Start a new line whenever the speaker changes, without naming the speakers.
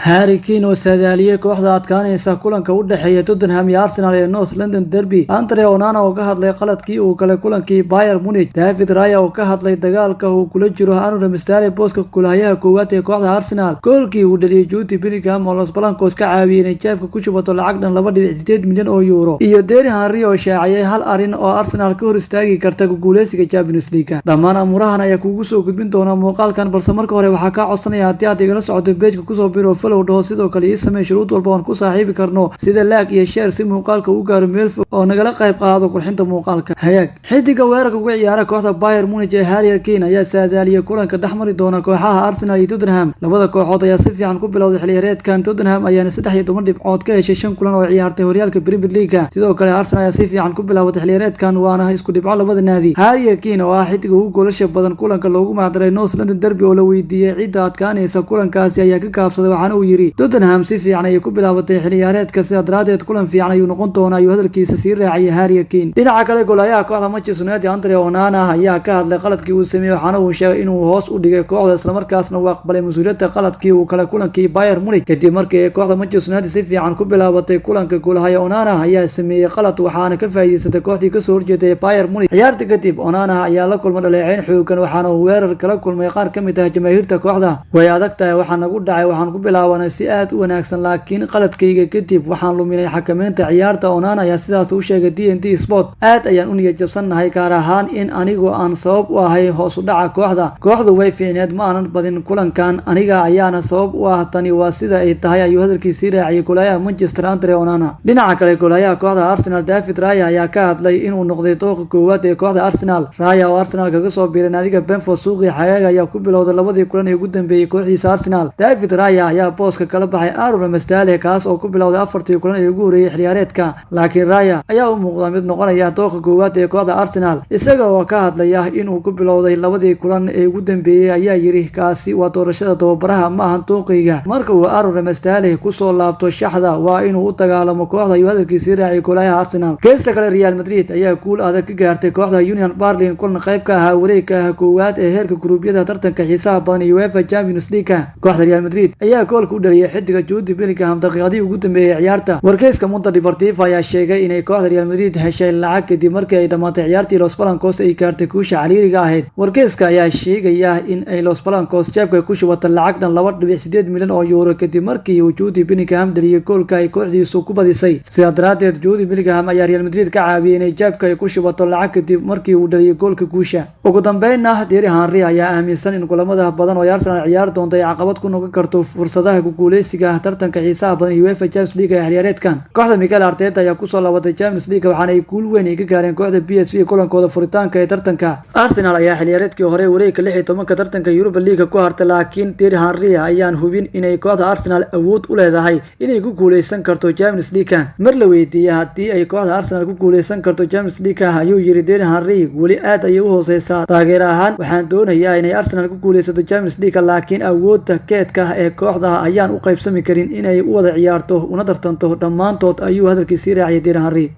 Harry Kane oo saadaaliyay kooxda adkaanaysa kulanka u dhaxeeya Tottenham iyo Arsenal ee North London Derby. Andre Onana oo ka hadlay qaladkii uu galay kulankii Bayern Munich. David Raya oo ka hadlay dagaalka uu kula jiro Aaron Ramsdale booska kulahayaha koowaad ee kooxda Arsenal. Goolkii uu dhaliyay Jude Bellingham oo Los Blancos ka caawiyay inay jeebka ku shubato lacag dhan 2.8 milyan oo euro. Iyo Thierry Henry oo shaaciyay hal arin oo Arsenal ka hor istaagi karta guuleysiga Champions League. Dhammaan amurahan ayaa kugu soo gudbin doona muuqaalkan, balse marka hore waxaa ka codsanaya haddii aad igala socoto page-ka kusoo biro follow dhaho, sidoo kale ii samee shuruud walba oo ku saaxiibi karno sida like iyo share si muuqaalka u gaaro meel fog oo nagala qayb qaado qurxinta muuqaalka. Hagaag xidiga weerarka ugu ciyaara kooxda Bayern Munich ee Harry Kane ayaa saadaaliyay kulanka dhexmari doona kooxaha Arsenal iyo Tottenham. Labada kooxood ayaa si fiican ku bilowday xilli ciyaareedkan. Tottenham ayaana 13 dhibcood ka heshay 5 kulan oo ciyaartay horyaalka Premier League. Sidoo kale Arsenal ayaa si fiican ku bilowday xilli ciyaareedkan waana isku dhibco labada naadi. Harry Kane oo ah xidiga ugu goolasha badan kulanka loogu magacdaray North London Derby oo la weydiiyay cidda adkaanaysa kulankaasi ayaa ka kaabsaday, waxaana uu yiri Tottenham si fiican ay ku bilaabatay xilli ciyaareedka, sidaa daraadeed kulan fiican ayuu noqon doonaa ayuu hadalkiisa sii raaciyay Harry Kane. Dhinaca kale goolayaha kooxda Manchester United Andre Onana ayaa ka hadlay qaladkii uu sameeyay, waxaana uu sheegay inuu hoos u dhigay kooxda isla markaasna uu aqbalay mas'uuliyadda qaladkii uu kala kulankii Bayern Munich. Kadib markii ay kooxda Manchester United si fiican ku bilaabatay kulanka, goolaha Onana ayaa sameeyay qalad waxaana ka faa'iideystay kooxdii ka soo horjeeday Bayern Munich. Ciyaarta kadib Onana ayaa la kulmay dhaleeceyn xooggan, waxaana uu weerar kala kulmay qaar ka mid ah jamaahirta kooxda. Way adagtahay waxa nagu dhacay, waxaan ku bilaabanay si aad u wanaagsan laakiin qaladkayga kadib waxaan luminay xakameynta ciyaarta. Onana ayaa sidaas u sheegay TNT Sport. Aad ayaan u niyad jabsanahay gaar ahaan in anigu aan sabab u ahay hoos u dhaca kooxda. Kooxdu way fiicneed, ma aanan badin kulankan, aniga ayaana sabab u ah. Tani waa sida ay tahay ayuu hadalkiisii raaciyay goolayaha Manchester Andre Onana. Dhinaca kale goolayaha kooxda Arsenal David Raya ayaa ka hadlay inuu noqday dooqa koowaad ee kooxda Arsenal. Raya oo Arsenal kaga soo biiray naadiga Brentford suuqii xagaaga ayaa ku bilowday labadii kulan ee ugu dambeeyay kooxdiisa Arsenal. David Raya ayaa booska kala baxay Aaron Ramsdale kaas oo ku bilowday 4 kulan ee ugu horeeyay xilli ciyaareedka, laakiin Raya ayaa u muuqda mid noqonaya dooqa koowaad ee kooxda Arsenal. Isaga oo ka hadlaya inuu ku bilowday labadii kulan ee ugu dambeeyay ayaa yiri kaasi waa doorashada tababaraha, ma ahan dooqayga. Marka uu Aaron Ramsdale ku soo laabto shaxda waa inuu u dagaalamo kooxda ayuu hadalkiisii raaciyay goolayaha Arsenal. Geesta kale Real Madrid ayaa guul adag ka gaartay kooxda Union Berlin kulan qayb ka ahaa wareegga koowaad ee heerka guruubyada tartanka xiisaha badan ee UEFA Champions League. Kooxda Real Madrid ayaa goolka u dhaliyay xidiga Jude Bellingham daqiiqadii ugu dambeeyay ciyaarta. Wargeyska Mundo Deportivo ayaa sheegay inay kooxda Real Madrid heshay lacag kadib markii ay dhamaatay ciyaartii Los Blancos ay gaartay guusha cariiriga ahayd. Wargeyska ayaa sheegaya in ay Los Blancos jeebka ku shubatay lacag dhan 2.8 milyan oo euro kadib markii uu Jude Bellingham dhaliyay goolka ay kooxdiisu ku badisay. Sidaa daraadeed Jude Bellingham ayaa Real Madrid ka caawiyay inay jeebka ku shubato lacag kadib markii uu dhaliyay goolka guusha. Ugu dambeynna Thierry Henry ayaa aaminsan in kulamada badan oo Arsenal ciyaar doonta ay caqabad ku noqon karto fursadaha guuleysiga tartanka xiisaha badan ee UEFA Champions League ee xilli ciyaareedkan. Kooxda Mikel Arteta ayaa ku soo laabatay Champions League waxaana ay guul weyn ka gaareen kooxda PSV kulankooda furitaanka ee tartanka. Arsenal ayaa xilli ciyaareedkii hore wareegga 16 tartanka Europa League ku hartay, laakiin Thierry Henry ayaan hubin inay kooxda Arsenal awood u leedahay inay ku guuleysan karto Champions League. Mar la weydiiyay haddii ay kooxda Arsenal ku guuleysan karto Champions League ayuu yiri Thierry Henry weli aad ayay u hooseysaa. Taageer ahaan waxaan doonayaa inay Arsenal ku guuleysato Champions League, laakiin awoodda keedka ee kooxda ayaan u qaybsami karin inay u wada ciyaarto una tartanto dhammaantood ayuu hadalkiisii raaciyay Thierry Henry.